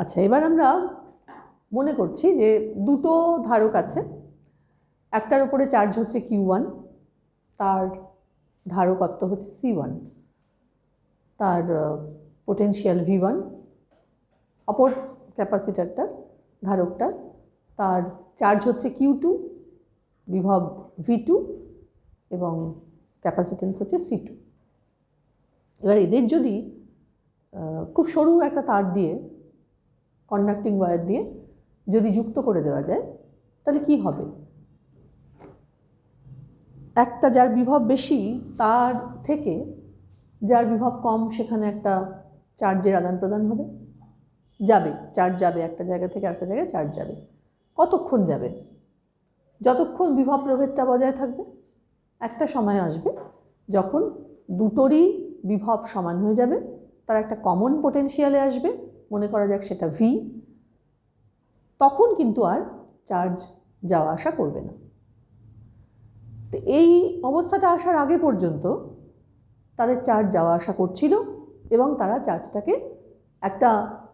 আচ্ছা, এবার আমরা মনে করছি যে দুটো ধারক আছে, একটার উপরে চার্জ হচ্ছে Q1, তার ধারকত্ব হচ্ছে C1, তার পোটেনশিয়াল V1, অপর ক্যাপাসিটারটার ধারকটার তার চার্জ হচ্ছে Q2, বিভব V2 এবং ক্যাপাসিটেন্স হচ্ছে C2। এবার এদের যদি খুব সরু একটা তার দিয়ে, কন্ডাক্টিং ওয়্যার দিয়ে যদি যুক্ত করে দেওয়া যায়, তাহলে কি হবে? একটা যার বিভব বেশি তার থেকে যার বিভব কম সেখানে একটা চার্জের আদান প্রদান হবে, চার্জ যাবে একটা জায়গা থেকে আরেকটা জায়গায় চার্জ যাবে। কতক্ষণ যাবে? যতক্ষণ বিভব প্রভেদটা বজায় থাকবে। একটা সময় আসবে যখন দুটোরই বিভব সমান হয়ে যাবে, তার একটা কমন পোটেনশিয়ালে আসবে, মনে করা যাক সেটা V, তখন কিন্তু আর চার্জ যাওয়া আসা করবে না। তো এই অবস্থাটা আসার আগে পর্যন্ত তাদের চার্জ যাওয়া আসা করছিল এবং তারা চার্জটাকে একটা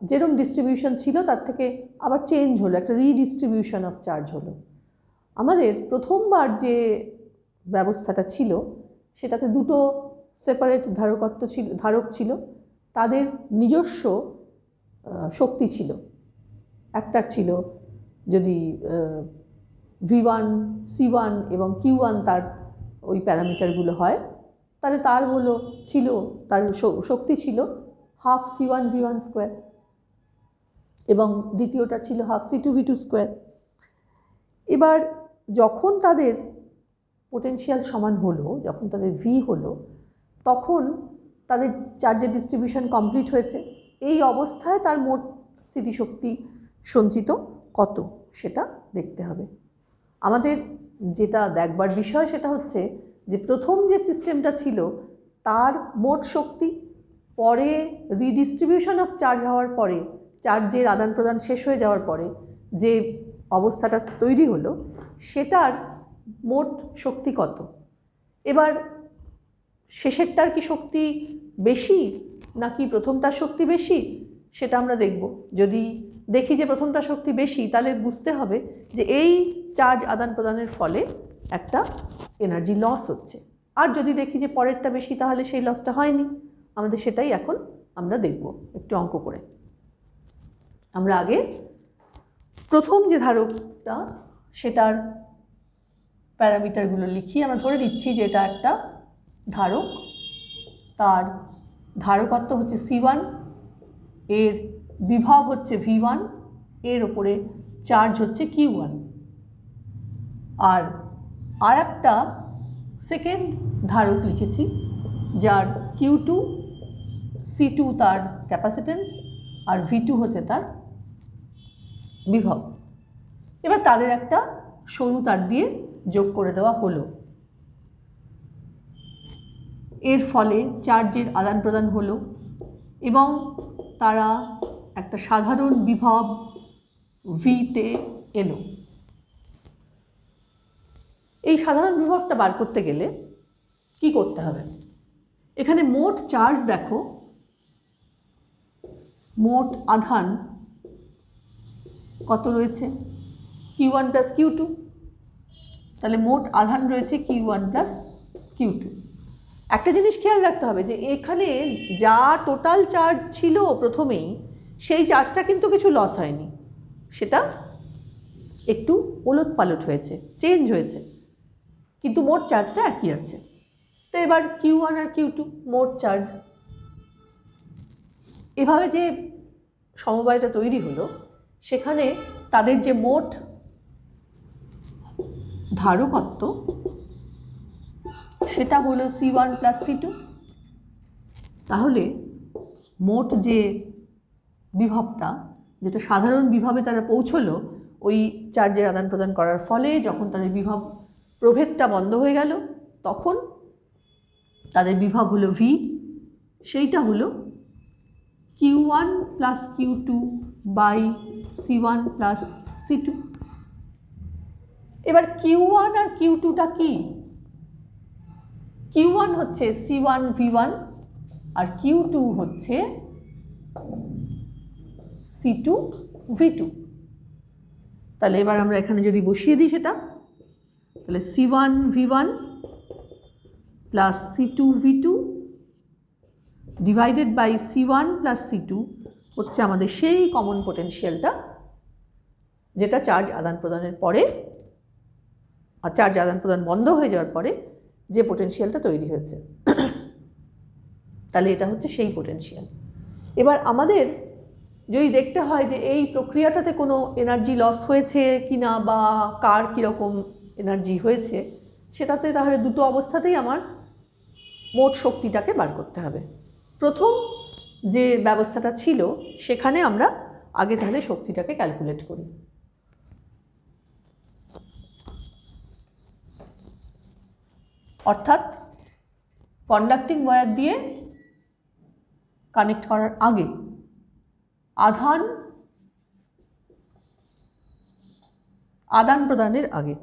যেরকম ডিস্ট্রিবিউশন ছিল তার থেকে আবার চেঞ্জ হলো, একটা রিডিস্ট্রিবিউশন অফ চার্জ হলো। আমাদের প্রথমবার যে ব্যবস্থাটা ছিল সেটাতে দুটো সেপারেট ধারক ছিল, তাদের নিজস্ব শক্তি ছিল। একটা ছিল যদি V1, C1 এবং Q1 তার ওই প্যারামিটারগুলো হয়, তাহলে তার তার শক্তি ছিল হাফ C1 V1 স্কোয়ার এবং দ্বিতীয়টা ছিল হাফ C2 V2 স্কোয়ার। এবার যখন তাদের পোটেনশিয়াল সমান হলো, যখন তাদের V হলো, তখন তাদের চার্জের ডিস্ট্রিবিউশন কমপ্লিট হয়েছে। এই অবস্থায় তার মোট স্থিতিশক্তি সঞ্চিত কত সেটা দেখতে হবে। আমাদের যেটা দেখবার বিষয় সেটা হচ্ছে যে প্রথম যে সিস্টেমটা ছিল তার মোট শক্তি, পরে রিডিস্ট্রিবিউশন অফ চার্জ হওয়ার পরে, চার্জের আদান প্রদান শেষ হয়ে যাওয়ার পরে যে অবস্থাটা তৈরি হলো সেটার মোট শক্তি কত। এবার শেষেরটার কি শক্তি বেশি নাকি প্রথমটার শক্তি বেশি সেটা আমরা দেখব। যদি দেখি যে প্রথমটার শক্তি বেশি, তাহলে বুঝতে হবে যে এই চার্জ আদান প্রদানের ফলে একটা এনার্জি লস হচ্ছে। আর যদি দেখি যে পরেরটা বেশি, তাহলে সেই লসটা হয়নি। আমাদের সেটাই এখন আমরা দেখব একটু অঙ্ক করে। আমরা আগে প্রথম যে ধারকটা সেটার প্যারামিটারগুলো লিখি। আমরা ধরে নিচ্ছি যে এটা একটা ধারক, তার ধারকত্ব হচ্ছে C1, এর বিভব হচ্ছে V1, এর ওপরে চার্জ হচ্ছে Q1। আর একটা সেকেন্ড ধারক লিখেছি যার Q2, C2 তার ক্যাপাসিটেন্স আর V2 হচ্ছে তার বিভব। এবার তাদের একটা সরু তার দিয়ে যোগ করে দেওয়া হলো, এর ফলে চার্জের আদান প্রদান হলো এবং তারা একটা সাধারণ বিভব V-তে এলো। এই সাধারণ বিভবটা বার করতে গেলে কি করতে হবে? এখানে মোট চার্জ দেখো, মোট আধান কত রয়েছে? Q1 plus Q2। তাহলে মোট আধান রয়েছে Q1 প্লাস Q2। একটা জিনিস খেয়াল রাখতে হবে যে এখানে যা টোটাল চার্জ ছিল প্রথমেই, সেই চার্জটা কিন্তু কিছু লস হয়নি, সেটা একটু ওলট পালট হয়েছে, চেঞ্জ হয়েছে, কিন্তু মোট চার্জটা একই আছে। তো এবার Q1 আর Q2 মোট চার্জ। এভাবে যে সমবায়টা তৈরি হলো সেখানে তাদের যে মোট ধারকত্ব সেটা হলো C1 প্লাস C2। তাহলে মোট যে বিভবটা, যেটা সাধারণ বিভবে তারা পৌঁছলো ওই চার্জের আদান প্রদান করার ফলে, যখন তাদের বিভব প্রভেদটা বন্ধ হয়ে গেল তখন তাদের বিভব হলো V, সেইটা হলো Q1 plus Q2 by C1 plus C2। এবার Q1 আর Q2টা কি? Q1 হচ্ছে C1 V1 আর Q2 হচ্ছে C2 V2। তাহলে এবার আমরা এখানে যদি বসিয়ে দিই সেটা, তাহলে C1 V1 plus C2 V2 divided by C1 plus C2 হচ্ছে আমাদের সেই কমন পোটেনশিয়ালটা যেটা চার্জ আদান প্রদানের পরে, আর চার্জ আদান প্রদান বন্ধ হয়ে যাওয়ার পরে যে পোটেনশিয়ালটা তৈরি হয়েছে। তাহলে এটা হচ্ছে সেই পোটেনশিয়াল। এবার আমাদের যদি দেখতে হয় যে এই প্রক্রিয়াটাতে কোনো এনার্জি লস হয়েছে কিনা বা কার কীরকম এনার্জি হয়েছে, সেটাতে তাহলে দুটো অবস্থাতেই আমার মোট শক্তিটাকে বার করতে হবে। প্রথম যে ব্যবস্থাটা ছিল সেখানে আমরা আগে তাহলে শক্তিটাকে ক্যালকুলেট করি। অর্থাৎ কন্ডাক্টিং ওয়্যার দিয়ে কানেক্ট করার আগে আদান প্রদানের আগে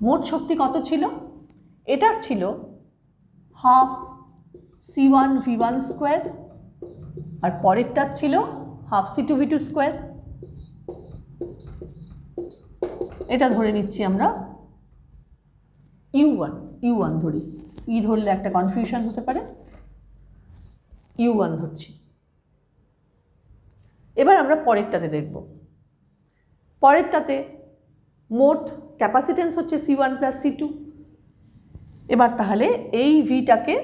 মোট শক্তি কত ছিল? এটার ছিল হাফ C1 V1 স্কোয়ার, আর পরেরটার ছিল হাফ C2 V2 স্কোয়ার। এটা ধরে নিচ্ছি আমরা U1 ধরি, ধরলে একটা কনফিউশন হতে পারে, U1 ধরছি। এবার আমরা পরেরটাতে দেখব। পরেরটাতে মোট ক্যাপাসিটেন্স হচ্ছে C1 প্লাস C2। এবার তাহলে এই ভিটাকে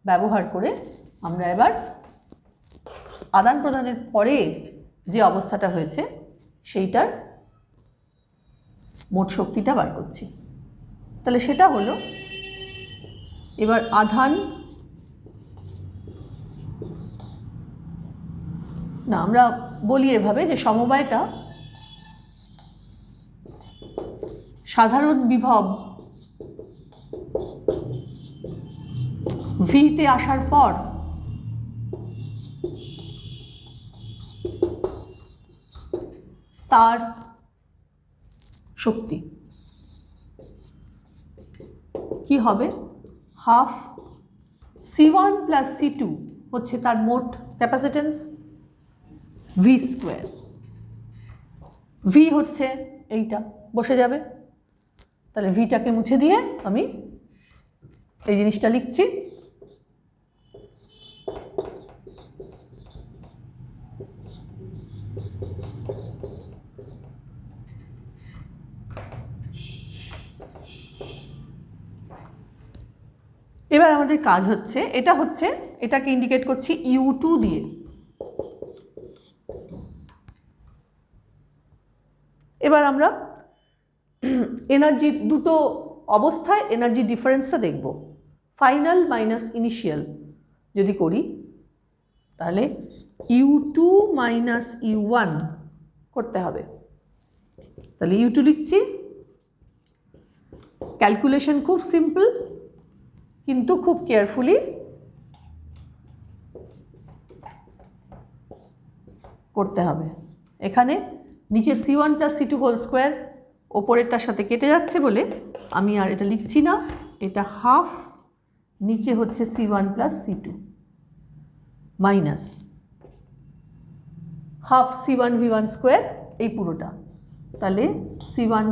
ব্যবহার করে আমরা এবার আদান প্রদানের পরে যে অবস্থাটা হয়েছে সেইটার মোট শক্তিটা বার করছি। তাহলে সেটা হলো, এবার আমরা বলি এভাবে যে সমবায়টা সাধারণ বিভব ভিতে আসার পর তার শক্তি কি হবে? হাফ C1 প্লাস C2 হচ্ছে তার মোট ক্যাপাসিটেন্স V স্কোয়ার। V হচ্ছে এইটা বসে যাবে, তাহলে ভিটাকে মুছে দিয়ে আমি এই জিনিসটা লিখছি। এবার আমাদের কাজ হচ্ছে, এটাকে ইন্ডিকেট করছি U2 দিয়ে। এবার আমরা এনার্জি দুটো অবস্থায় এনার্জি ডিফারেন্সটা দেখব। ফাইনাল মাইনাস ইনিশিয়াল যদি করি তাহলে U2 মাইনাস U1 করতে হবে। তাহলে U2 লিখছি। ক্যালকুলেশন খুব সিম্পল, কিন্তু খুব কেয়ারফুলি করতে হবে। এখানে নিচে C1 plus C2 whole square ওপরেরটার সাথে কেটে যাচ্ছে বলে আমি আর এটা লিখছি না, এটা হাফ, নিচে হচ্ছে C1 plus C2 minus half C1 V1 square এই পুরোটা। তাহলে C1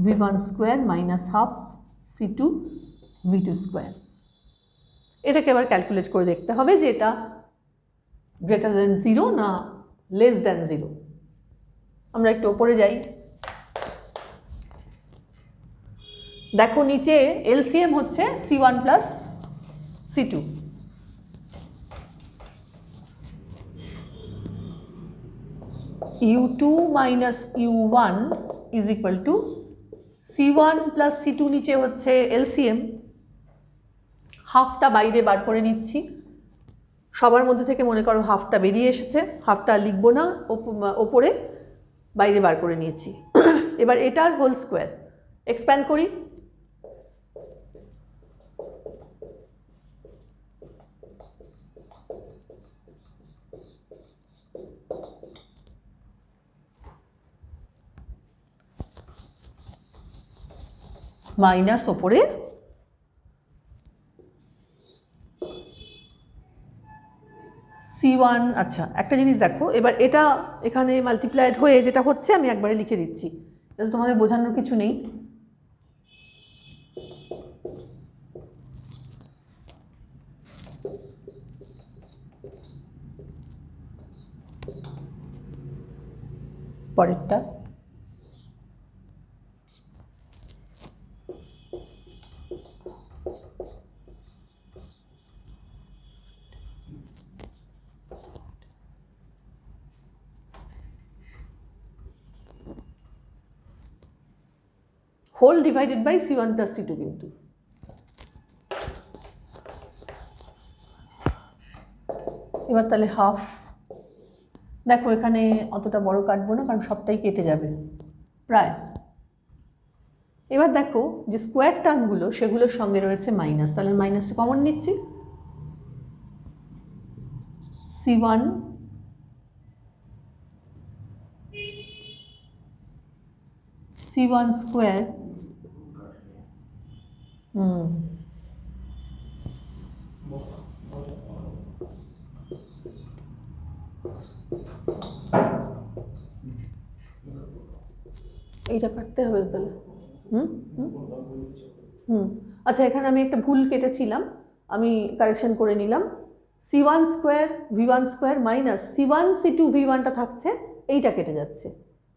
V1 square minus half C2 V2 square. এটাকে এবার ক্যালকুলেট করে দেখতে হবে যে এটা গ্রেটার দেন 0 না লেস দেন 0। আমরা একটু ওপরে যাই। দেখো নিচে এলসিএম হচ্ছে C1 plus C2। U2 minus U1 is equal two C1 plus C2 নিচে হচ্ছে এলসিএম, হাফটা বাইরে বার করে নিচ্ছি। সবার মধ্যে থেকে মনে করো হাফটা বেরিয়ে এসেছে, হাফটা লিখবো না, ওপরে বাইরে বার করে নিয়েছি। এবার এটার হোল স্কোয়ার এক্সপ্যান্ড করি। মাইনাস ওপরে C1। আচ্ছা, একটা জিনিস দেখো, এবার এটা এখানে মাল্টিপ্লাইড হয়ে যেটা হচ্ছে আমি একবারে লিখে দিচ্ছি, এটা তোমাদের বোঝানোর কিছু নেই। পরেরটা whole divided by C1 plus C2 কিন্তু। এবার তাহলে হাফ, দেখো এখানে অতটা বড় কাটবো না কারণ সবটাই কেটে যাবে প্রায়। এবার দেখো যে স্কোয়ার টার্মগুলো সেগুলোর সঙ্গে রয়েছে মাইনাস, তাহলে মাইনাসটা কমন নিচ্ছি। C1 স্কোয়ার এইটা কাটতে হবে তাহলে। আচ্ছা, এখানে আমি একটা ভুল কেটেছিলাম, আমি কারেকশন করে নিলাম। C1 square V1 square minus C1 C2 V1টা থাকছে, এইটা কেটে যাচ্ছে।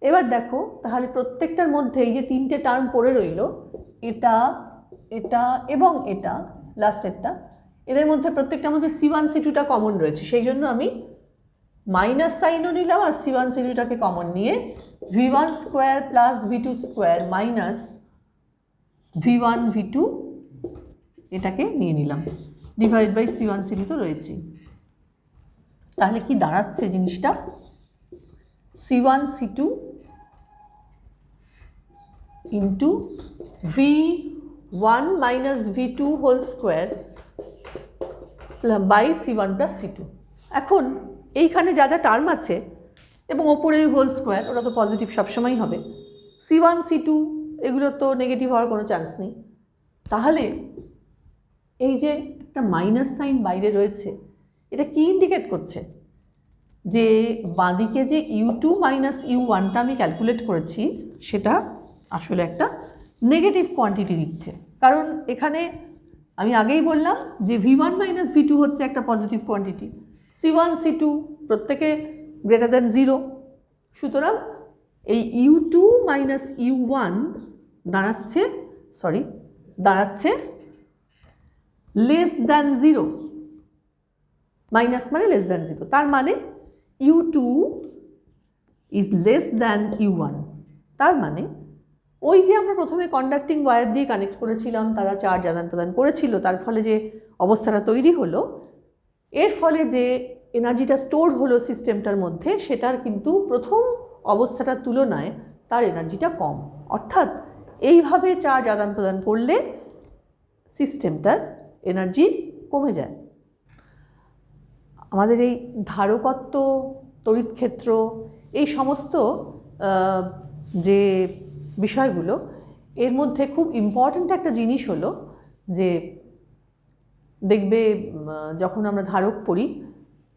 এবার দেখো তাহলে প্রত্যেকটার মধ্যে এই যে তিনটে টার্ম পড়ে রইল, এটা এটা এবং এটা লাস্টেরটা, এদের মধ্যে প্রত্যেকটার মধ্যে C1 C2টা কমন রয়েছে, সেই জন্য আমি মাইনাস সাইনও নিলাম আর C1 C2টাকে কমন নিয়ে V1 square plus V2 square minus V1 V2 এটাকে নিয়ে নিলাম, ডিভাইড বাই C1 C2 তো রয়েছে। তাহলে কি দাঁড়াচ্ছে জিনিসটা? C1 C2 into V1 minus V2 whole square by C1 plus C2। এখন এইখানে যা যা টার্ম আছে এবং ওপরের হোল স্কোয়ার, ওটা তো পজিটিভ সবসময়ই হবে। C1 C2 এগুলো তো নেগেটিভ হওয়ার কোনো চান্স নেই। তাহলে এই যে একটা মাইনাস সাইন বাইরে রয়েছে, এটা কি ইন্ডিকেট করছে? যে বাঁদিকে যে U2 মাইনাস U1টা আমি ক্যালকুলেট করেছি সেটা আসলে একটা নেগেটিভ কোয়ান্টিটি দিচ্ছে। কারণ এখানে আমি আগেই বললাম যে V1 মাইনাস V2 হচ্ছে একটা পজিটিভ কোয়ান্টিটি, C1 C2 প্রত্যেকে গ্রেটার দ্যান 0, সুতরাং এই U2 মাইনাস U1 দাঁড়াচ্ছে লেস দ্যান 0, মাইনাস মানে লেস দ্যান 0, তার মানে U2 is less than U1। তার মানে ওই যে আমরা প্রথমে কন্ডাক্টিং ওয়্যার দিয়ে কানেক্ট করেছিলাম, তারা চার্জ আদান প্রদান করেছিল, তার ফলে যে অবস্থাটা তৈরি হলো, এর ফলে যে এনার্জিটা স্টোর হলো সিস্টেমটার মধ্যে, সেটার কিন্তু প্রথম অবস্থাটার তুলনায় তার এনার্জিটা কম। অর্থাৎ এইভাবে চার্জ আদান প্রদান করলে সিস্টেমটার এনার্জি কমে যায়। আমাদের এই ধারকত্ব, তড়িৎ ক্ষেত্র, এই সমস্ত যে বিষয়গুলো, এর মধ্যে খুব ইম্পর্ট্যান্ট একটা জিনিস হলো যে দেখবে যখন আমরা ধারক পড়ি,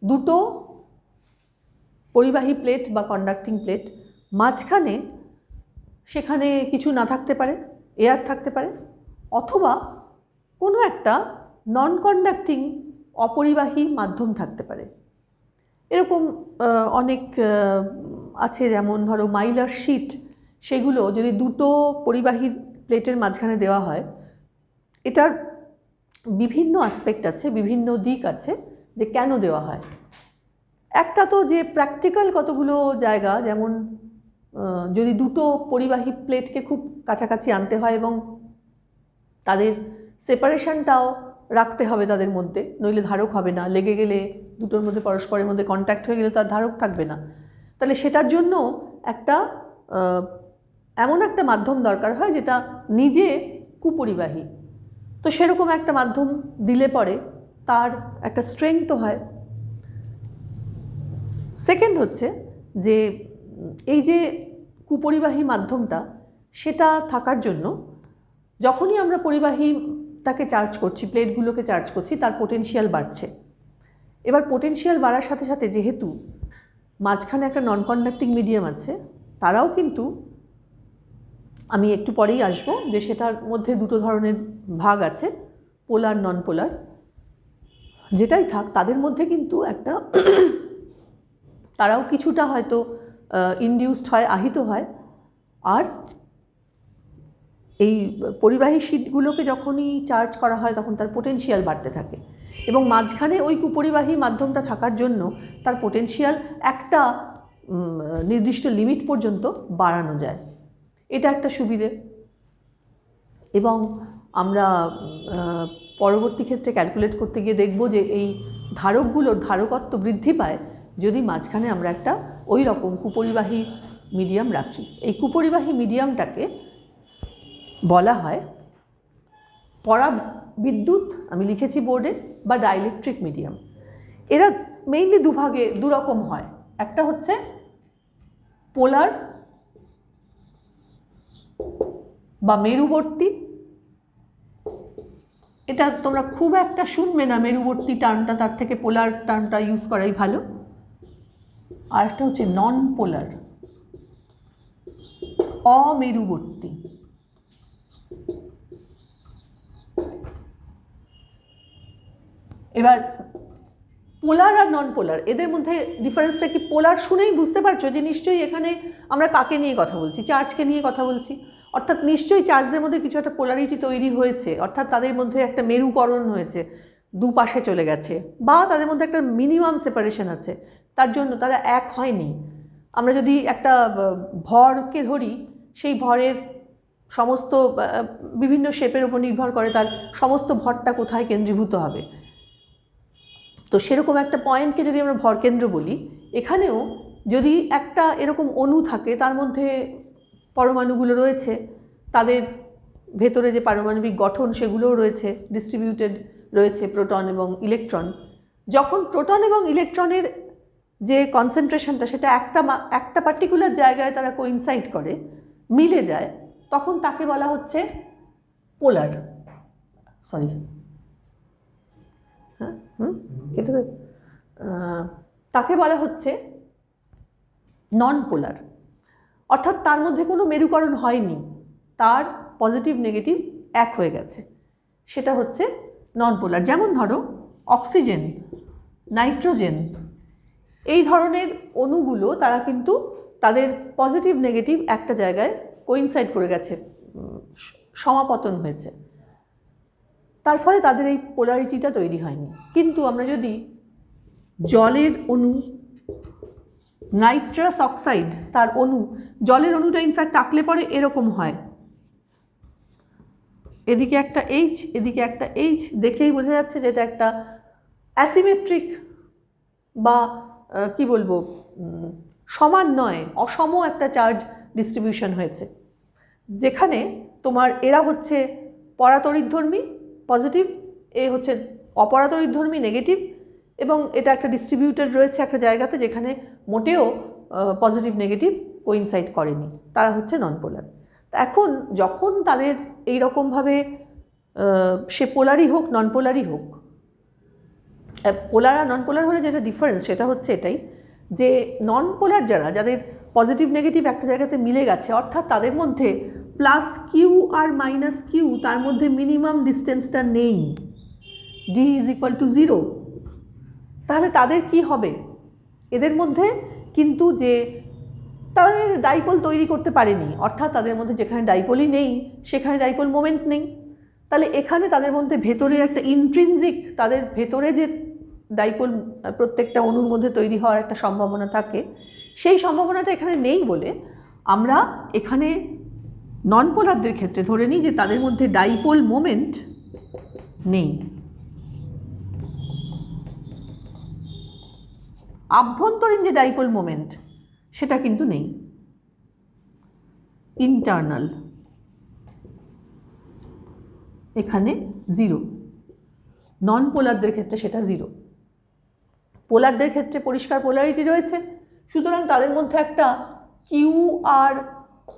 দুটো পরিবাহী প্লেট বা কন্ডাক্টিং প্লেট, মাঝখানে সেখানে কিছু না থাকতে পারে, এয়ার থাকতে পারে, অথবা কোনো একটা নন কন্ডাক্টিং অপরিবাহী মাধ্যম থাকতে পারে। এরকম অনেক আছে, যেমন ধরো মাইলার শিট, সেগুলো যদি দুটো পরিবাহী প্লেটের মাঝখানে দেওয়া হয়, এটার বিভিন্ন অ্যাসপেক্ট আছে, বিভিন্ন দিক আছে যে কেন দেওয়া হয়। একটা তো যে প্র্যাকটিক্যাল কতগুলো জায়গা, যেমন যদি দুটো পরিবাহী প্লেটকে খুব কাছাকাছি আনতে হয় এবং তাদের সেপারেশনটাও রাখতে হবে তাদের মধ্যে, নইলে ধারক হবে না, লেগে গেলে দুটোর মধ্যে পরস্পরের মধ্যে কন্ট্যাক্ট হয়ে গেলে তার ধারক থাকবে না। তাহলে সেটার জন্য একটা এমন একটা মাধ্যম দরকার হয় যেটা নিজে কুপরিবাহী। তো সেরকম একটা মাধ্যম দিলে পরে তার একটা স্ট্রেংথ হয়। সেকেন্ড হচ্ছে যে এই যে কুপরিবাহী মাধ্যমটা, সেটা থাকার জন্য যখনই আমরা পরিবাহীটাকে চার্জ করছি, প্লেটগুলোকে চার্জ করছি, তার পোটেনশিয়াল বাড়ছে। এবার পোটেনশিয়াল বাড়ার সাথে সাথে যেহেতু মাঝখানে একটা নন কন্ডাক্টিং মিডিয়াম আছে, তারাও কিন্তু, আমি একটু পরেই আসবো, যে সেটার মধ্যে দুটো ধরনের ভাগ আছে, পোলার নন পোলার। যেটাই থাক, তাদের মধ্যে কিন্তু একটা তারাও কিছুটা হয়তো ইনডিউসড হয়, আহিত হয়। আর এই পরিবাহী শীটগুলোকে যখনই চার্জ করা হয় তখন তার পোটেনশিয়াল বাড়তে থাকে, এবং মাঝখানে ওই কুপরিবাহী মাধ্যমটা থাকার জন্য তার পোটেনশিয়াল একটা নির্দিষ্ট লিমিট পর্যন্ত বাড়ানো যায়। এটা একটা সুবিধে। এবং আমরা পরবর্তী ক্ষেত্রে ক্যালকুলেট করতে গিয়ে দেখব যে এই ধারকগুলোর ধারকত্ব বৃদ্ধি পায় যদি মাঝখানে আমরা একটা ওই রকম কুপরিবাহী মিডিয়াম রাখি। এই কুপরিবাহী মিডিয়ামটাকে বলা হয় পরাবিদ্যুৎ, আমি লিখেছি বোর্ডে, বা ডাইইলেকট্রিক মিডিয়াম। এরা মেইনলি দুভাগে দুরকম হয়। একটা হচ্ছে পোলার বা মেরুবর্তী, এটা তোমরা খুব একটা শুনবে না মেরুবর্তী টার্মটা, তার থেকে পোলার টার্মটা ইউজ করাই ভালো। আর একটা হচ্ছে নন পোলার, অমেরুবর্তী। এবার পোলার আর নন পোলার, এদের মধ্যে ডিফারেন্সটা কি? পোলার শুনেই বুঝতে পারছো যে নিশ্চয়ই এখানে আমরা কাকে নিয়ে কথা বলছি, চার্জকে নিয়ে কথা বলছি। অর্থাৎ নিশ্চয়ই চার্জদের মধ্যে কিছু একটা পোলারিটি তৈরি হয়েছে, অর্থাৎ তাদের মধ্যে একটা মেরুকরণ হয়েছে, দুপাশে চলে গেছে, বা তাদের মধ্যে একটা মিনিমাম সেপারেশন আছে, তার জন্য তারা এক হয়নি। আমরা যদি একটা ভরকে ধরি, সেই ভরের সমস্ত বিভিন্ন শেপের উপর নির্ভর করে তার সমস্ত ভরটা কোথায় কেন্দ্রীভূত হবে। তো সেরকম একটা পয়েন্টকে যদি আমরা ভরকেন্দ্র বলি, এখানেও যদি একটা এরকম অণু থাকে, তার মধ্যে পরমাণুগুলো রয়েছে, তাদের ভেতরে যে পারমাণবিক গঠন সেগুলোও রয়েছে, ডিস্ট্রিবিউটেড রয়েছে প্রোটন এবং ইলেকট্রন। যখন প্রোটন এবং ইলেকট্রনের যে কনসেন্ট্রেশনটা সেটা একটা পার্টিকুলার জায়গায় তারা কোইনসাইড করে, মিলে যায়, তখন তাকে বলা হচ্ছে পোলার। সরি, এটা তাকে বলা হচ্ছে নন পোলার। অর্থাৎ তার মধ্যে কোনো মেরুকরণ হয়নি, তার পজিটিভ নেগেটিভ এক হয়ে গেছে, সেটা হচ্ছে নন পোলার। যেমন ধরো অক্সিজেন, নাইট্রোজেন, এই ধরনের অণুগুলো তারা কিন্তু তাদের পজিটিভ নেগেটিভ একটা জায়গায় কোইনসাইড করে গেছে, সমাপতন হয়েছে, তার ফলে তাদের এই পোলারিটিটা তৈরি হয়নি। কিন্তু আমরা যদি জলের অণু, নাইট্রাস অক্সাইড তার অণু, জলের অণুটা ইনফ্যাক্ট আঁকলে পরে এরকম হয়, এদিকে একটা এইচ, এদিকে একটা এইচ, দেখেই বোঝা যাচ্ছে যে এটা একটা অ্যাসিমেট্রিক বা কি বলবো, সমান নয়, অসম একটা চার্জ ডিস্ট্রিবিউশন হয়েছে, যেখানে তোমার এরা হচ্ছে পরাতড়িৎধর্মী পজিটিভ, এ হচ্ছে অপরাতড়িৎধর্মী নেগেটিভ, এবং এটা একটা ডিস্ট্রিবিউটেড রয়েছে একটা জায়গাতে যেখানে মোটেও পজিটিভ নেগেটিভ কোইনসাইড করেনি, তারা হচ্ছে নন পোলার। এখন যখন তাদের এই রকমভাবে সে পোলারই হোক নন পোলারই হোক, পোলার আর নন পোলার হলে যেটা ডিফারেন্স সেটা হচ্ছে এটাই যে নন পোলার যাদের পজিটিভ নেগেটিভ একটা জায়গাতে মিলে গেছে, অর্থাৎ তাদের মধ্যে plus Q R minus Q, তার মধ্যে মিনিমাম ডিস্টেন্সটা নেই, ডি ইজ ইকুয়াল টু 0, তাহলে তাদের কি হবে? এদের মধ্যে কিন্তু যে তারা ডাইপোল তৈরি করতে পারেনি, অর্থাৎ তাদের মধ্যে যেখানে ডাইপোলই নেই সেখানে ডাইপোল মোমেন্ট নেই। তাহলে এখানে তাদের মধ্যে ভেতরে একটা ইন্ট্রিনজিক, তাদের ভেতরে যে ডাইপোল প্রত্যেকটা অণুর মধ্যে তৈরি হওয়ার একটা সম্ভাবনা থাকে, সেই সম্ভাবনাটা এখানে নেই বলে আমরা এখানে নন পোলারদের ক্ষেত্রে ধরে নিই যে তাদের মধ্যে ডাইপোল মোমেন্ট নেই। আভ্যন্তরীণ যে ডাইপোল মোমেন্ট সেটা কিন্তু নেই, ইন্টারনাল, এখানে 0। নন পোলারদের ক্ষেত্রে সেটা 0। পোলারদের ক্ষেত্রে পরিষ্কার পোলারিটি রয়েছে, সুতরাং তাদের মধ্যে একটা Q R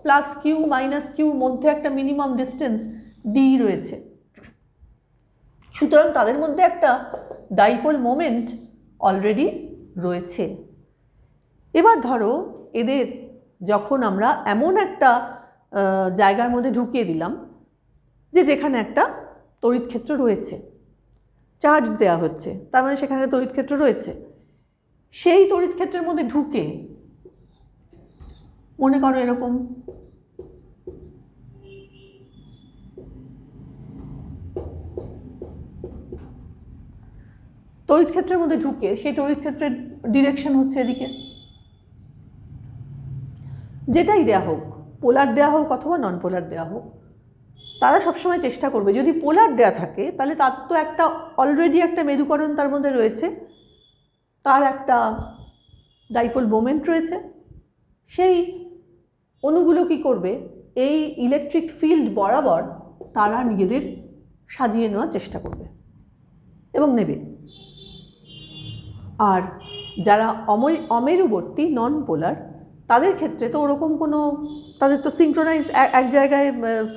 plus Q minus কিউর মধ্যে একটা মিনিমাম ডিস্টেন্স ডি রয়েছে। সুতরাং তাদের মধ্যে একটা ডাইপোল মোমেন্ট অলরেডি রয়েছে। এবার ধরো এদের যখন আমরা এমন একটা জায়গার মধ্যে ঢুকিয়ে দিলাম যেখানে একটা তড়িৎ ক্ষেত্র রয়েছে, চার্জ দেওয়া হচ্ছে, তার মানে সেখানে তড়িৎ ক্ষেত্র রয়েছে। সেই তড়িৎ ক্ষেত্রের মধ্যে ঢুকে মনে করো এরকম তড়িৎ ক্ষেত্রের মধ্যে ঢুকে সেই তড়িৎ ক্ষেত্রের ডিরেকশন হচ্ছে এদিকে, যেটাই দেয়া হোক, পোলার দেয়া হোক অথবা নন পোলার দেয়া হোক, তারা সবসময় চেষ্টা করবে, যদি পোলার দেয়া থাকে তাহলে তার তো একটা অলরেডি একটা মেরুকরণ তার মধ্যে রয়েছে, তার একটা ডাইপোল মোমেন্ট রয়েছে। সেই অণুগুলো কী করবে, এই ইলেকট্রিক ফিল্ড বরাবর তারা নিজেদের সাজিয়ে নেওয়ার চেষ্টা করবে এবং নেবে। আর যারা অমেরুবর্তী নন পোলার, তাদের ক্ষেত্রে তো ওরকম কোনো, তাদের তো সিঙ্ক্রোনাইজ এক জায়গায়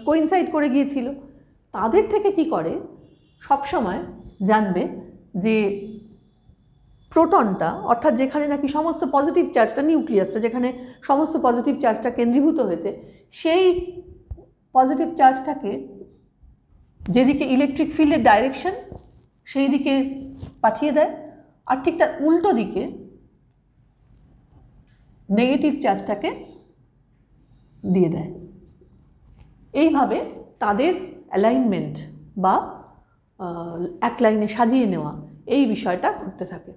কোইনসাইড করে গিয়েছিল, তাদের থেকে কি করে সবসময় জানবে যে প্রোটনটা, অর্থাৎ যেখানে নাকি সমস্ত পজিটিভ চার্জটা, নিউক্লিয়াসটা যেখানে সমস্ত পজিটিভ চার্জটা কেন্দ্রীভূত হয়েছে, সেই পজিটিভ চার্জটাকে যেদিকে ইলেকট্রিক ফিল্ডের ডাইরেকশন সেই দিকে পাঠিয়ে দেয়, আর ঠিক তার উল্টো দিকে নেগেটিভ চার্জটাকে দিয়ে দেয়। এইভাবে তাদের অ্যালাইনমেন্ট বা এক লাইনে সাজিয়ে নেওয়া এই বিষয়টা ঘটতে থাকে।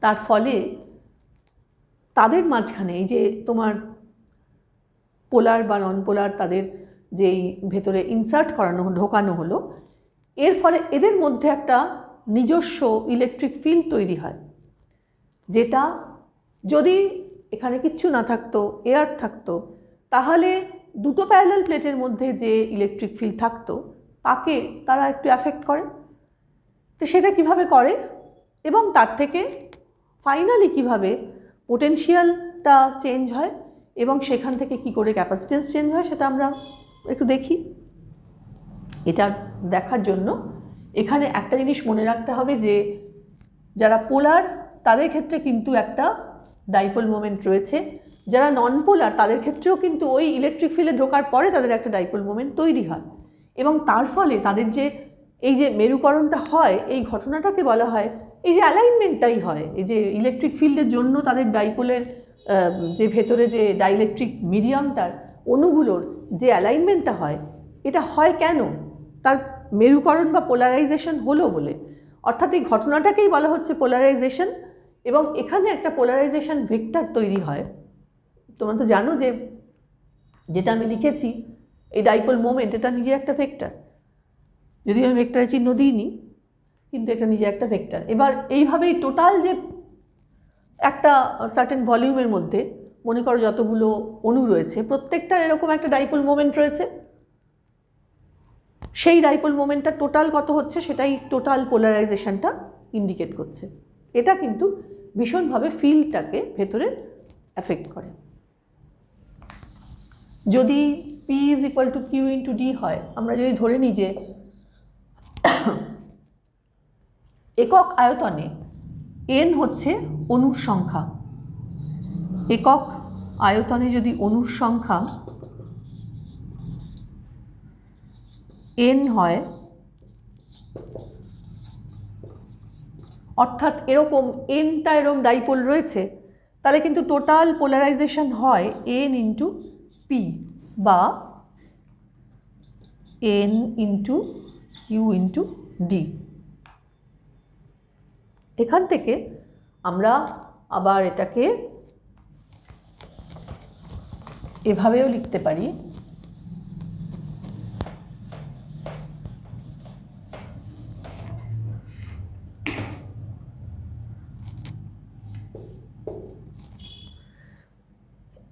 তার ফলে তাদের মাঝখানে এই যে তোমার পোলার বা নন পোলার তাদের যেই ভেতরে ইনসার্ট করানো ঢোকানো হলো, এর ফলে এদের মধ্যে একটা নিজস্ব ইলেকট্রিক ফিল্ড তৈরি হয়, যেটা যদি এখানে কিচ্ছু না থাকতো, এয়ার থাকতো, তাহলে দুটো প্যারালাল প্লেটের মধ্যে যে ইলেকট্রিক ফিল্ড থাকতো তাকে তারা একটু অ্যাফেক্ট করে। তো সেটা কিভাবে করে এবং তার থেকে ফাইনালি কিভাবে পোটেনশিয়ালটা চেঞ্জ হয় এবং সেখান থেকে কি করে ক্যাপাসিটেন্স চেঞ্জ হয় সেটা আমরা একটু দেখি। এটা দেখার জন্য এখানে একটা জিনিস মনে রাখতে হবে যে যারা পোলার তাদের ক্ষেত্রে কিন্তু একটা ডাইপোল মোমেন্ট রয়েছে, যারা নন পোলার তাদের ক্ষেত্রেও কিন্তু ওই ইলেকট্রিক ফিল্ডে ঢোকার পরে তাদের একটা ডাইপোল মোমেন্ট তৈরি হয় এবং তার ফলে তাদের যে এই যে মেরুকরণটা হয়, এই ঘটনাটাকে বলা হয়, এই যে অ্যালাইনমেন্টটাই হয়, এই যে ইলেকট্রিক ফিল্ডের জন্য তাদের ডাইপোলের যে ভেতরে যে ডাইইলেকট্রিক মিডিয়ামটার অণুগুলোর যে অ্যালাইনমেন্টটা হয়, এটা হয় কেন? তার মেরুকরণ বা পোলারাইজেশন হলো বলে। অর্থাৎ এই ঘটনাটাকেই বলা হচ্ছে পোলারাইজেশন এবং এখানে একটা পোলারাইজেশন ভেক্টর তৈরি হয়। তোমরা তো জানো যে যেটা আমি লিখেছি এই ডাইপোল মোমেন্ট, এটা নিজে একটা ভেক্টর, যদিও আমি ভেক্টরের চিহ্ন দিইনি, কিন্তু এটা নিজে একটা ভেক্টর। এবার এইভাবেই টোটাল যে একটা সার্টেন ভলিউমের মধ্যে মনে করো যতগুলো অণু রয়েছে প্রত্যেকটার এরকম একটা ডাইপোল মোমেন্ট রয়েছে, সেই ডাইপোল মোমেন্টটা টোটাল কত হচ্ছে সেটাই টোটাল পোলারাইজেশনটা ইন্ডিকেট করছে। এটা কিন্তু ভীষণভাবে ফিল্ডটাকে ভেতরে এফেক্ট করে। যদি P is equal to q into d হয়, আমরা যদি ধরে নিই যে একক আয়তনে n হচ্ছে অণুর সংখ্যা, একক আয়তনে যদি অণুর সংখ্যা n হয়, অর্থাৎ এরকম nটা এরকম ডাইপোল রয়েছে, তাহলে কিন্তু টোটাল পোলারাইজেশন হয় n ইন্টু পি বা n into q into d. এখান থেকে আমরা আবার এটাকে এভাবেও লিখতে পারি,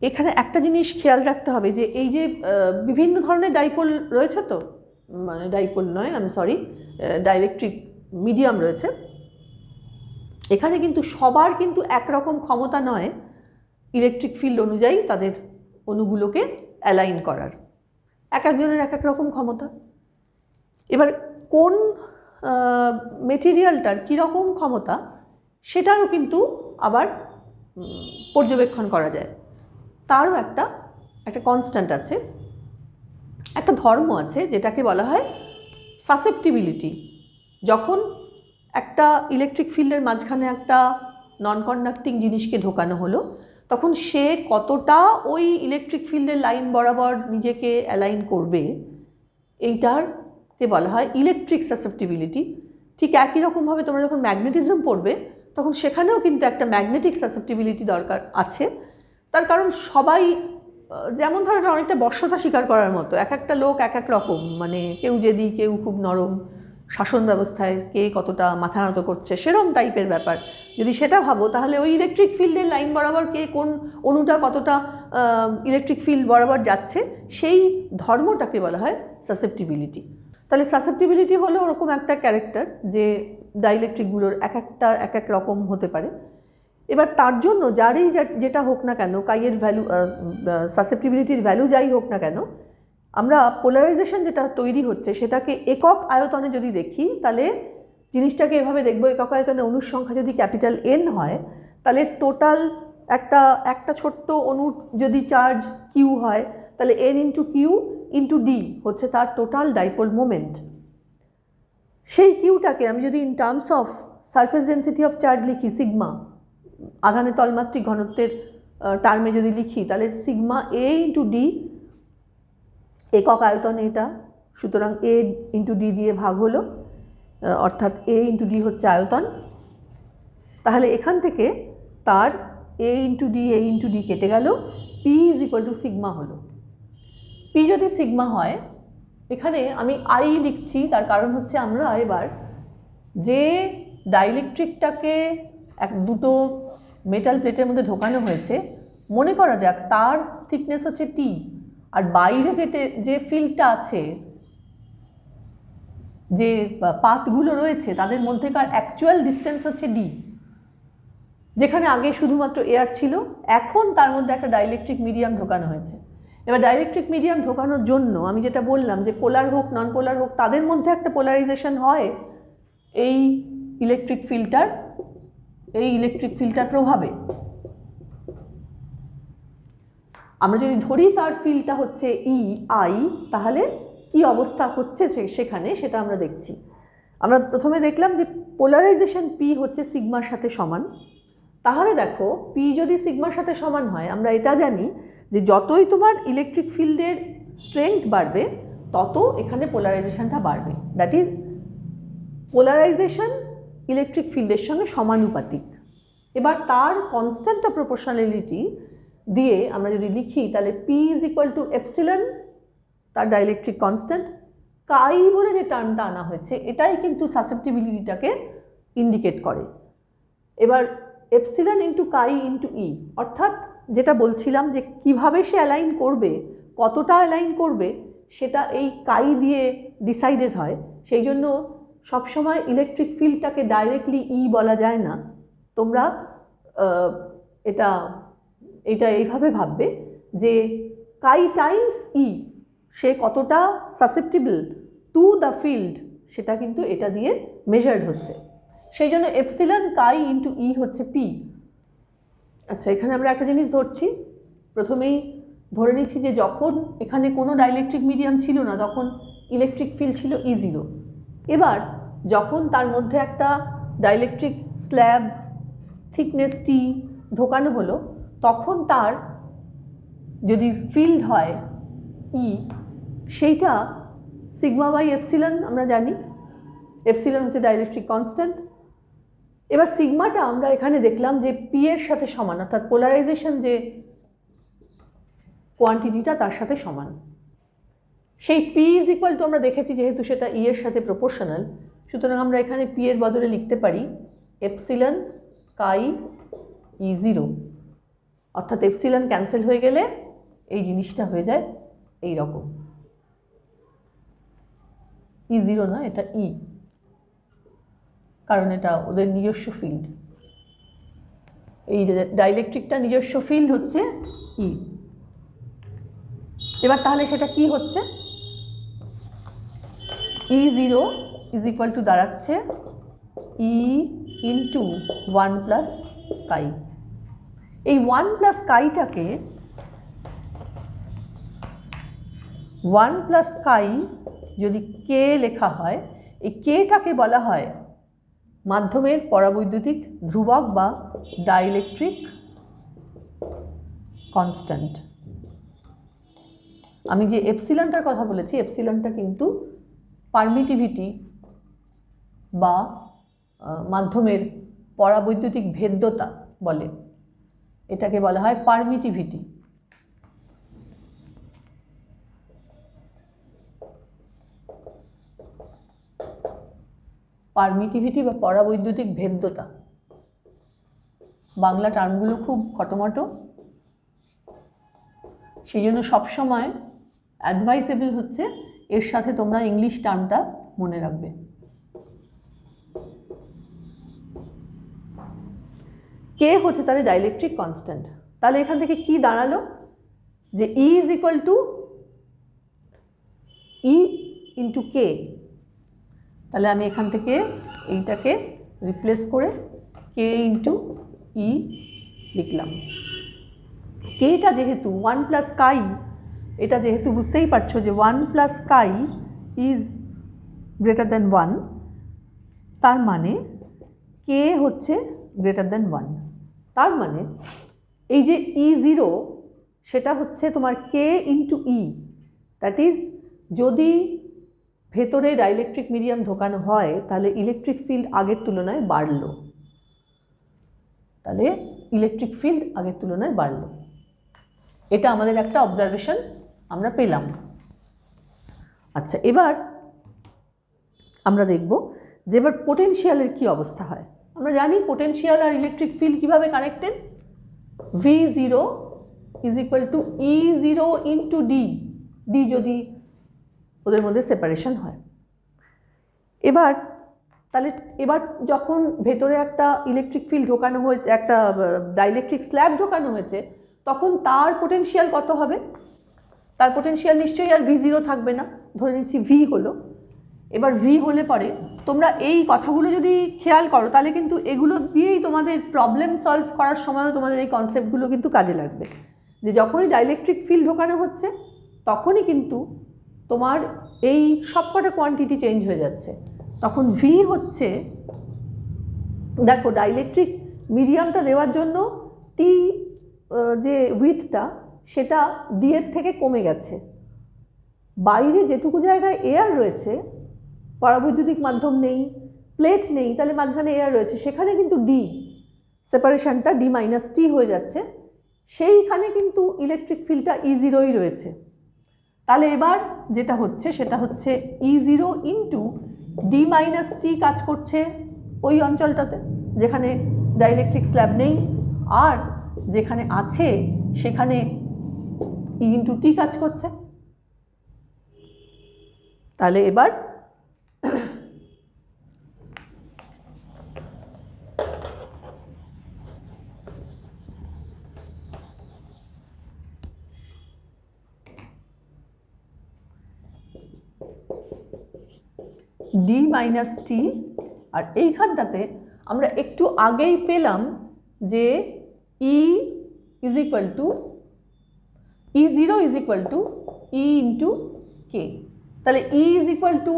এখানে একটা জিনিস খেয়াল রাখতে হবে যে এই যে বিভিন্ন ধরনের ডাইপোল রয়েছে, তো মানে ডাইপোল নয়, আমি সরি, ডাইইলেকট্রিক মিডিয়াম রয়েছে, এখানে কিন্তু সবার কিন্তু একরকম ক্ষমতা নয় ইলেকট্রিক ফিল্ড অনুযায়ী তাদের অণুগুলোকে অ্যালাইন করার। এক একজনের এক এক রকম ক্ষমতা। এবার কোন মেটেরিয়ালটার কীরকম ক্ষমতা সেটারও কিন্তু আবার পর্যবেক্ষণ করা যায়। তারও একটা কনস্ট্যান্ট আছে, একটা ধর্ম আছে যেটাকে বলা হয় সাসেপ্টিবিলিটি। যখন একটা ইলেকট্রিক ফিল্ডের মাঝখানে একটা নন কন্ডাক্টিং জিনিসকে ঢোকানো হলো, তখন সে কতটা ওই ইলেকট্রিক ফিল্ডের লাইন বরাবর নিজেকে অ্যালাইন করবে, এইটারকে বলা হয় ইলেকট্রিক সাসেপ্টিবিলিটি। ঠিক একই রকমভাবে তোমরা যখন ম্যাগনেটিজম পড়বে তখন সেখানেও কিন্তু একটা ম্যাগনেটিক সাসেপ্টিবিলিটি দরকার আছে। তার কারণ সবাই, যেমন ধরো অনেকটা বশ্যতা স্বীকার করার মতো, এক একটা লোক এক এক রকম, মানে কেউ জেদি, কেউ খুব নরম, শাসন ব্যবস্থায় কে কতটা মাথা নত করছে সেরকম টাইপের ব্যাপার। যদি সেটা ভাবো তাহলে ওই ইলেকট্রিক ফিল্ডের লাইন বরাবর কে কোন অণুটা কতটা ইলেকট্রিক ফিল্ড বরাবর যাচ্ছে, সেই ধর্মটাকে বলা হয় সাসেপ্টিবিলিটি। তাহলে সাসেপ্টিবিলিটি হলো ওরকম একটা ক্যারেক্টার যে ডাইইলেকট্রিকগুলোর এক একটা এক এক রকম হতে পারে। এবার তার জন্য যারই যেটা হোক না কেন, কাইয়ের ভ্যালু, সাসেপ্টিবিলিটির ভ্যালু যাই হোক না কেন, আমরা পোলারাইজেশন যেটা তৈরি হচ্ছে সেটাকে একক আয়তনে যদি দেখি তাহলে জিনিসটাকে এভাবে দেখব, একক আয়তনে অণুর সংখ্যা যদি ক্যাপিটাল এন হয় তাহলে টোটাল একটা ছোট্ট অণুর যদি চার্জ কিউ হয় তাহলে n into q into d হচ্ছে তার টোটাল ডাইপোল মোমেন্ট। সেই কিউটাকে আমি যদি in terms of surface density of charge লিখি, সিগমা, আধানের তলমাত্রিক ঘনত্বের টার্মে যদি লিখি তাহলে সিগমা এ ইন্টু ডি, একক আয়তনে এটা, সুতরাং এ ইন্টু ডি দিয়ে ভাগ হলো, অর্থাৎ এ ইন্টু ডি হচ্ছে আয়তন। তাহলে এখান থেকে তার এ ইন্টু ডি কেটে গেল, P is equal two sigma হলো। পি যদি সিগমা হয়, এখানে আমি আই লিখছি, তার কারণ হচ্ছে আমরা এবার যে ডাইইলেকট্রিকটাকে দুটো মেটাল প্লেটের মধ্যে ঢোকানো হয়েছে, মনে করা যাক তার থিকনেস হচ্ছে টি, আর বাইরে যে ফিল্ডটা আছে, যে পাথগুলো রয়েছে তাদের মধ্যেকার অ্যাকচুয়াল ডিস্টেন্স হচ্ছে ডি। যেখানে আগে শুধুমাত্র এয়ার ছিল, এখন তার মধ্যে একটা ডাইইলেকট্রিক মিডিয়াম ঢোকানো হয়েছে। এবার ডাইইলেকট্রিক মিডিয়াম ঢোকানোর জন্য আমি যেটা বললাম যে পোলার হোক নন পোলার হোক তাদের মধ্যে একটা পোলারাইজেশন হয় এই ইলেকট্রিক ফিল্ডটার প্রভাবে। আমরা যদি ধরি তার ফিল্ডটা হচ্ছে ই আই, তাহলে কি অবস্থা হচ্ছে সেখানে সেটা আমরা দেখছি। আমরা প্রথমে দেখলাম যে পোলারাইজেশন পি হচ্ছে সিগমার সাথে সমান। তাহলে দেখো পি যদি সিগমার সাথে সমান হয়, আমরা এটা জানি যে যতই তোমার ইলেকট্রিক ফিল্ডের স্ট্রেংথ বাড়বে তত এখানে পোলারাইজেশনটা বাড়বে। দ্যাট ইজ পোলারাইজেশন ইলেকট্রিক ফিল্ডের সঙ্গে সমানুপাতিক। এবার তার কনস্ট্যান্ট অফ প্রপোর্শনালিটি দিয়ে আমরা যদি লিখি তাহলে P is equal two epsilon, তার ডাইইলেকট্রিক কনস্ট্যান্ট। কাই বলে যে টার্মটা আনা হয়েছে এটাই কিন্তু সাসেপ্টিবিলিটিটাকে ইন্ডিকেট করে। এবার এপসিলন ইন্টু কাই ইন্টু ই, অর্থাৎ যেটা বলছিলাম যে কিভাবে সে অ্যালাইন করবে, কতটা অ্যালাইন করবে, সেটা এই কাই দিয়ে ডিসাইডেড হয়। সেই জন্য সবসময় ইলেকট্রিক ফিল্ডটাকে ডাইরেক্টলি ই বলা যায় না। তোমরা এটা এইভাবে ভাববে যে কাই টাইমস ই, সে কতটা সাসেপ্টিবল টু দ্য ফিল্ড, সেটা কিন্তু এটা দিয়ে মেজার্ড হচ্ছে। সেই জন্য এপসিলন কাই ইন্টু ই হচ্ছে পি। আচ্ছা, এখানে আমরা একটা জিনিস ধরছি, প্রথমেই ধরে নিচ্ছি যে যখন এখানে কোনো ডাইইলেকট্রিক মিডিয়াম ছিল না তখন ইলেকট্রিক ফিল্ড ছিল E0। এবার যখন তার মধ্যে একটা ডাইইলেকট্রিক স্ল্যাব থিকনেস টি ঢোকানো হলো, তখন তার যদি ফিল্ড হয় ই, সেইটা সিগমা বাই এপসিলন আমরা জানি। এপসিলন হচ্ছে ডাইইলেকট্রিক কনস্ট্যান্ট। এবার সিগমাটা আমরা এখানে দেখলাম যে পি এর সাথে সমান, অর্থাৎ পোলারাইজেশন যে কোয়ান্টিটিটা তার সাথে সমান। সেই পি ইজ ইকুয়াল টু আমরা দেখেছি যেহেতু সেটা ই এর সাথে প্রপোর্শনাল, সুতরাং আমরা এখানে পি এর বদলে লিখতে পারি এপসিলন কাই E0, অর্থাৎ এপসিলন ক্যান্সেল হয়ে গেলে এই জিনিসটা হয়ে যায় এই রকম, E0 না, এটা ই, কারণ এটা ওদের নিজস্ব ফিল্ড। এই ডাইইলেকট্রিকটা নিজস্ব ফিল্ড হচ্ছে ই। এবার তাহলে সেটা কি হচ্ছে, E0 ইজ ইকুয়াল টু দাঁড়াচ্ছে E ইন্টু 1 প্লাস কাই। এই 1 প্লাস কাইটাকে 1 প্লাস কাই যদি কে লেখা হয়, এই কেটাকে বলা হয় মাধ্যমের পরাবৈদ্যুতিক ধ্রুবক বা ডাইইলেকট্রিক কনস্ট্যান্ট। আমি যে এপসিলনটার কথা বলেছি, এপসিলনটা কিন্তু পারমিটিভিটি বা মাধ্যমের পরাবৈদ্যুতিক ভেদ্যতা বলে, এটাকে বলা হয় পারমিটিভিটি। পারমিটিভিটি বা পরাবৈদ্যুতিক ভেদ্যতা, বাংলা টার্মগুলো খুব খটোমটো, সেই জন্য সবসময় অ্যাডভাইসেবল হচ্ছে এর সাথে তোমরা ইংলিশ টার্মটা মনে রাখবে। কে হচ্ছে তাহলে ডাইইলেকট্রিক কনস্ট্যান্ট। তাহলে এখান থেকে কি দাঁড়ালো যে E is equal to E into K. তাহলে আমি এখান থেকে এইটাকে রিপ্লেস করে কে ইন্টু ই লিখলাম। কেটা যেহেতু 1 প্লাস কাই, এটা যেহেতু বুঝতেই পারছো যে 1 plus chi is greater than 1, তার মানে কে হচ্ছে গ্রেটার দ্যান 1। তার মানে এই যে E0 সেটা হচ্ছে তোমার কে ইন্টু ই, দ্যাট ইজ যদি ভেতরে ডাইইলেকট্রিক মিডিয়াম ঢোকানো হয় তাহলে ইলেকট্রিক ফিল্ড আগের তুলনায় বাড়লো, তাহলে ইলেকট্রিক ফিল্ড আগের তুলনায় বাড়লো। এটা আমাদের একটা অবজারভেশন আমরা পেলাম। আচ্ছা, এবার আমরা দেখব যে এবার পোটেনশিয়ালের কি অবস্থা হয়। আমরা জানি পোটেনশিয়াল আর ইলেকট্রিক ফিল্ড কিভাবে connected. V0 is equal to E0 into D, D যদি ওদের মধ্যে সেপারেশন হয়। এবার তাহলে এবার যখন ভেতরে একটা ইলেকট্রিক ফিল্ড ঢোকানো হয়েছে, একটা ডাইইলেকট্রিক স্ল্যাব ঢোকানো হয়েছে, তখন তার পোটেনশিয়াল কত হবে? তার পোটেনশিয়াল নিশ্চয়ই আর V0 থাকবে না, ধরে নিচ্ছি V হলো। এবার V হলে পরে তোমরা এই কথাগুলো যদি খেয়াল করো তাহলে কিন্তু এগুলো দিয়েই তোমাদের প্রবলেম সলভ করার সময়ও তোমাদের এই কনসেপ্টগুলো কিন্তু কাজে লাগবে। যে যখনই ডাইইলেকট্রিক ফিল্ড ঢোকানো হচ্ছে তখনই কিন্তু তোমার এই সবকটা কোয়ান্টিটি চেঞ্জ হয়ে যাচ্ছে। তখন V হচ্ছে, দেখো ডাইইলেকট্রিক মিডিয়ামটা দেওয়ার জন্য টি যে উইথটা সেটা ডি এর থেকে কমে গেছে। বাইরে যেটুকু জায়গায় এয়ার রয়েছে, পরাবৈদ্যুতিক মাধ্যম নেই, প্লেট নেই, তাহলে মাঝখানে এয়ার রয়েছে, সেখানে কিন্তু ডি সেপারেশনটা ডি মাইনাস টি হয়ে যাচ্ছে, সেইখানে কিন্তু ইলেকট্রিক ফিল্ডটা E0ই রয়েছে। তাহলে এবার যেটা হচ্ছে সেটা হচ্ছে E0 ইন্টু ডি মাইনাস টি কাজ করছে ওই অঞ্চলটাতে যেখানে ডাইইলেকট্রিক স্ল্যাব নেই, আর যেখানে আছে সেখানে E ইন্টু টি কাজ করছে। তাহলে এবার ডি মাইনাস টি, আর এইখানটাতে আমরা একটু আগেই পেলাম যে E is equal to E0 is equal to E into K. তাহলে E is equal to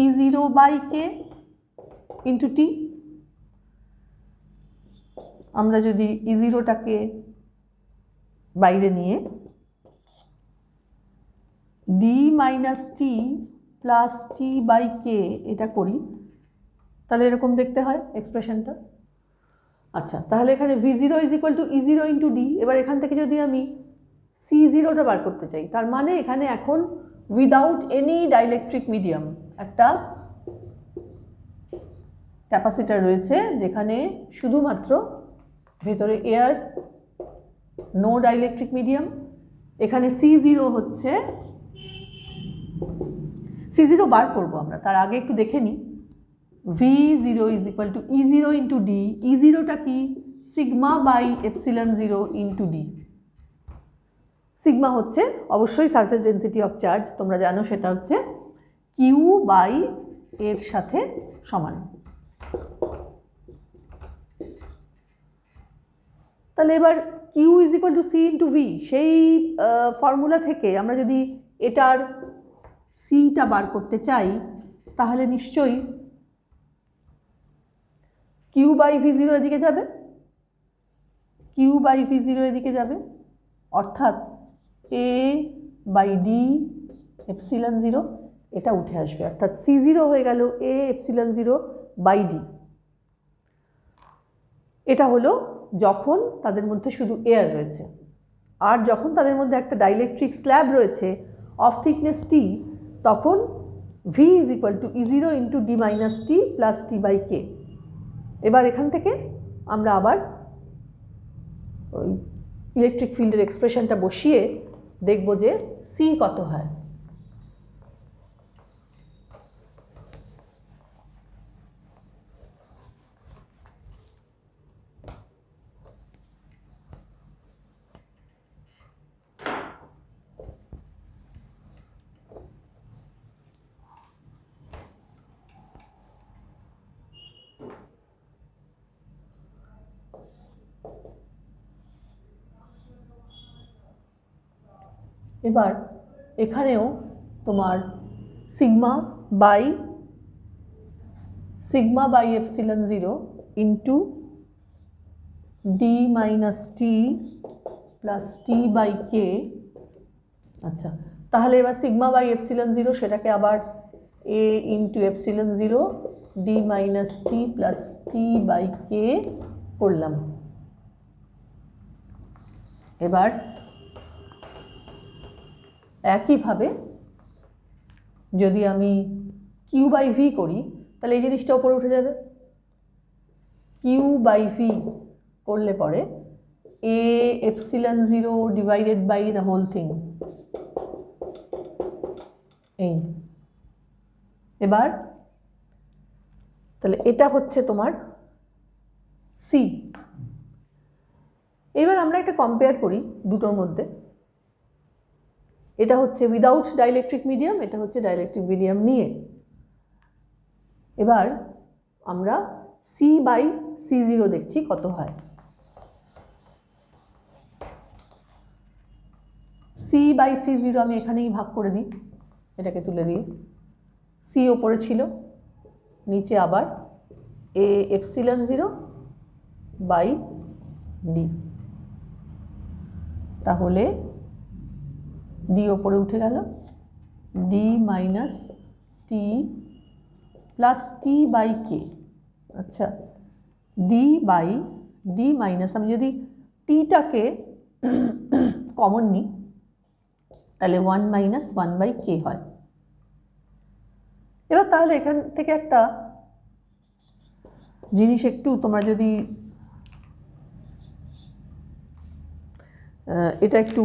E0 by K into T. আমরা যদি E0টাকে বাইরে নিয়ে D minus T plus T by K এটা করি, তাহলে এরকম দেখতে হয় এক্সপ্রেশনটা। আচ্ছা, তাহলে এখানে V0 is equal to E0 into D. এবার এখান থেকে যদি আমি C0টা বার করতে চাই, তার মানে এখানে এখন উইদাউট এনি ডাইইলেকট্রিক মিডিয়াম একটা ক্যাপাসিটার রয়েছে যেখানে শুধুমাত্র ভেতরে এয়ার, নো ডাইইলেকট্রিক মিডিয়াম। এখানে C0 হচ্ছে, C0 বার করব আমরা, তার আগে একটু দেখে নিই। V0 is equal to E0 into D. E0টা কি? Sigma by epsilon 0 into D. Sigma হচ্ছে অবশ্যই সারফেস ডেন্সিটি অফ চার্জ, তোমরা জানো সেটা হচ্ছে কিউ বাই এর সাথে সমান। তাহলে এবার q is equal to c into v, সেই ফর্মুলা থেকে আমরা যদি এটার সিটা বার করতে চাই তাহলে নিশ্চয়ই কিউ বাই ভি জিরো এদিকে যাবে, কিউ বাই ভি জিরো এদিকে যাবে, অর্থাৎ এ বাই ডি এপসিলন জিরো এটা উঠে আসবে, অর্থাৎ সি জিরো হয়ে গেল এ এপসিলন জিরো বাই ডি। এটা হলো যখন তাদের মধ্যে শুধু এয়ার রয়েছে, আর যখন তাদের মধ্যে একটা ডাইলেকট্রিক স্ল্যাব রয়েছে অফ থিকনেস টি, তখন V is equal to E zero into D minus T plus T by K. এবার এখান থেকে আমরা আবার ওই ইলেকট্রিক ফিল্ডের এক্সপ্রেশনটা বসিয়ে দেখব যে সি কত হয়। এবার এখানেও তোমার sigma by epsilon zero into D minus T plus T by K. আচ্ছা, তাহলে এবার সিগমা বাই এপসিলন জিরো সেটাকে আবার A into epsilon zero D minus T plus T by K করলাম। এবার একইভাবে যদি আমি কিউ বাই ভি করি তাহলে এই জিনিসটা উপরে উঠে যাবে, কিউ বাই ভি করলে পরে A epsilon zero divided by the whole thing এই। এবার তাহলে এটা হচ্ছে তোমার সি। এবার আমরা একটা কম্পেয়ার করি দুটোর মধ্যে, এটা হচ্ছে উইদাউট ডাইলেকট্রিক মিডিয়াম, এটা হচ্ছে ডাইলেকট্রিক মিডিয়াম নিয়ে। এবার আমরা সি বাই সি জিরো দেখছি কত হয়। সি বাই সি জিরো আমি এখানেই ভাগ করে দিই, এটাকে তুলে দিই। সি ওপরে ছিল, নিচে আবার A epsilon zero by D, তাহলে ডি ওপরে উঠে গেল, D minus T plus T by K. আচ্ছা, ডি বাই ডি মাইনাস, আমি যদি টিটাকে কমন নিই তাহলে 1 মাইনাস 1 বাই কে হয়। এবার তাহলে এখান থেকে একটা জিনিস একটু তোমরা যদি এটা একটু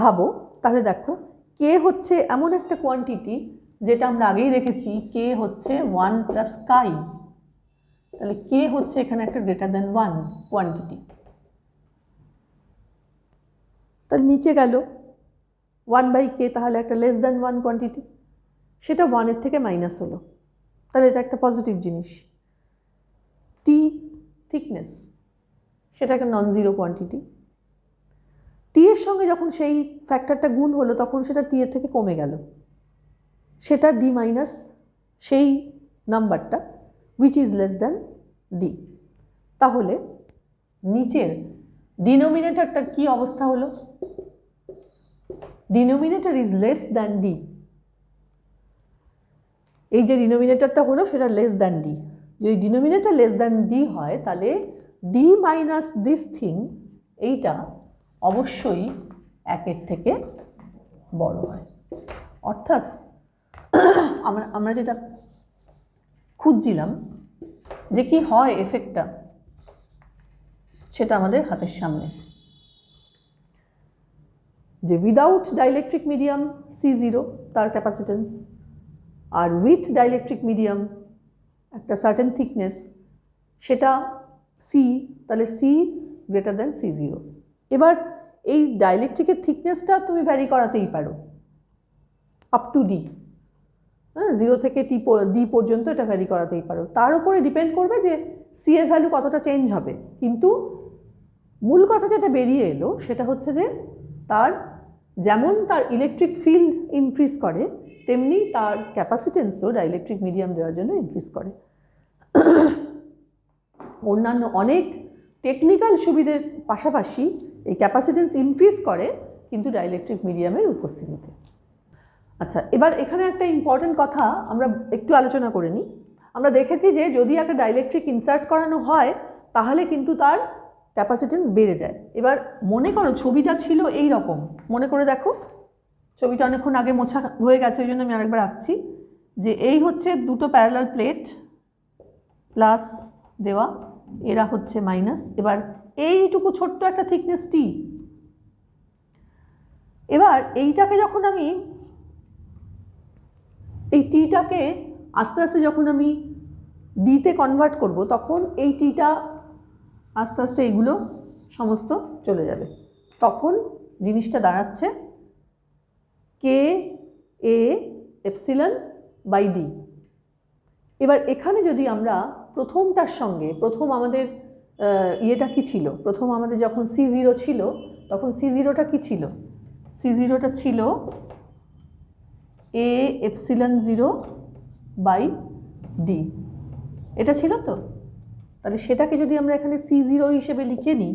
ভাবো তাহলে দেখো, কে হচ্ছে এমন একটা কোয়ান্টিটি যেটা আমরা আগেই দেখেছি, কে হচ্ছে 1 প্লাস কাই, তাহলে কে হচ্ছে এখানে একটা গ্রেটার দ্যান 1 কোয়ান্টিটি। তাহলে নিচে গেল 1 বাই কে, তাহলে একটা লেস দ্যান 1 কোয়ান্টিটি, সেটা 1-এর থেকে মাইনাস হলো, তাহলে এটা একটা পজিটিভ জিনিস। টি থিকনেস, সেটা একটা নন জিরো কোয়ান্টিটি। টি এর সঙ্গে যখন সেই ফ্যাক্টরটা গুণ হলো তখন সেটা টি এর থেকে কমে গেল, সেটা ডি মাইনাস সেই নাম্বারটা which is less than D. তাহলে নিচের ডিনোমিনেটরটার কি অবস্থা হলো? Denominator is less than D. এই যে ডিনোমিনেটরটা হলো সেটা লেস দ্যান ডি। যদি ডিনোমিনেটর লেস দ্যান ডি হয় তাহলে ডি মাইনাস দিস থিং এইটা অবশ্যই 1-এর থেকে বড় হয়। অর্থাৎ আমরা যেটা খুঁজছিলাম যে কি হয় এফেক্টটা, সেটা আমাদের হাতের সামনে, যে উইদাউট ডাইলেকট্রিক মিডিয়াম C0 তার ক্যাপাসিটেন্স, আর উইথ ডাইলেকট্রিক মিডিয়াম একটা সার্টেন থিকনেস সেটা C, তাহলে C গ্রেটার দ্যান C0। এবার এই ডাইলেকট্রিকের থিকনেসটা তুমি ভ্যারি করাতেই পারো আপ টু ডি, হ্যাঁ, 0 থেকে ডি পর্যন্ত এটা ভ্যারি করাতেই পারো। তার উপরে ডিপেন্ড করবে যে সি এর ভ্যালু কতটা চেঞ্জ হবে। কিন্তু মূল কথা যেটা বেরিয়ে এলো সেটা হচ্ছে যে তার যেমন তার ইলেকট্রিক ফিল্ড ইনক্রিজ করে, তেমনি তার ক্যাপাসিটেন্সও ডাইলেকট্রিক মিডিয়াম দেওয়ার জন্য ইনক্রিজ করে। অন্যান্য অনেক টেকনিক্যাল সুবিধের পাশাপাশি এই ক্যাপাসিটেন্স ইনক্রিজ করে কিন্তু ডাইলেকট্রিক মিডিয়ামের উপস্থিতিতে। আচ্ছা, এবার এখানে একটা ইম্পর্টেন্ট কথা আমরা একটু আলোচনা করে নিই। আমরা দেখেছি যে যদি একটা ডাইলেকট্রিক ইনসার্ট করানো হয় তাহলে কিন্তু তার ক্যাপাসিটেন্স বেড়ে যায়। এবার মনে করো ছবিটা ছিল এই রকম, মনে করে দেখো, ছবিটা অনেকক্ষণ আগে মোছা হয়ে গেছে ওই জন্য আমি আরেকবার আঁকছি, যে এই হচ্ছে দুটো প্যারালাল প্লেট প্লাস দেওয়া, এরা হচ্ছে মাইনাস। এবার এইটুকু ছোট্ট একটা থিকনেস টি, এবার এইটাকে যখন আমি এই টিটাকে আস্তে আস্তে যখন আমি ডিতে কনভার্ট করব তখন এই টিটা আস্তে আস্তে এইগুলো সমস্ত চলে যাবে। তখন জিনিসটা দাঁড়াচ্ছে কে এ এপসিলন বাই ডি। এবার এখানে যদি আমরা প্রথমটার সঙ্গে প্রথম আমাদের ইয়েটা কি ছিল, প্রথম আমাদের যখন C0 ছিল তখন C0টা কি ছিল, C0টা ছিল এ এপসিলন 0 বাই ডি, এটা ছিল তো। তাহলে সেটাকে যদি আমরা এখানে C0 হিসেবে লিখে নিই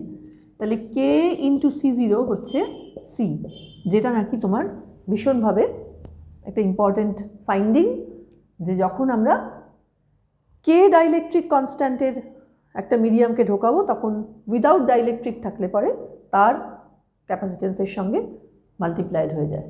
তাহলে কে ইন্টু C0 হচ্ছে সি, যেটা নাকি তোমার ভীষণভাবে একটা ইম্পর্টেন্ট ফাইন্ডিং, যে যখন আমরা কে ডাইলেকট্রিক কনস্ট্যান্টের একটা মিডিয়ামকে ঢোকাবো তখন উইদাউট ডাইলেকট্রিক থাকলে পরে তার ক্যাপাসিটেন্সের সঙ্গে মাল্টিপ্লাইড হয়ে যায়।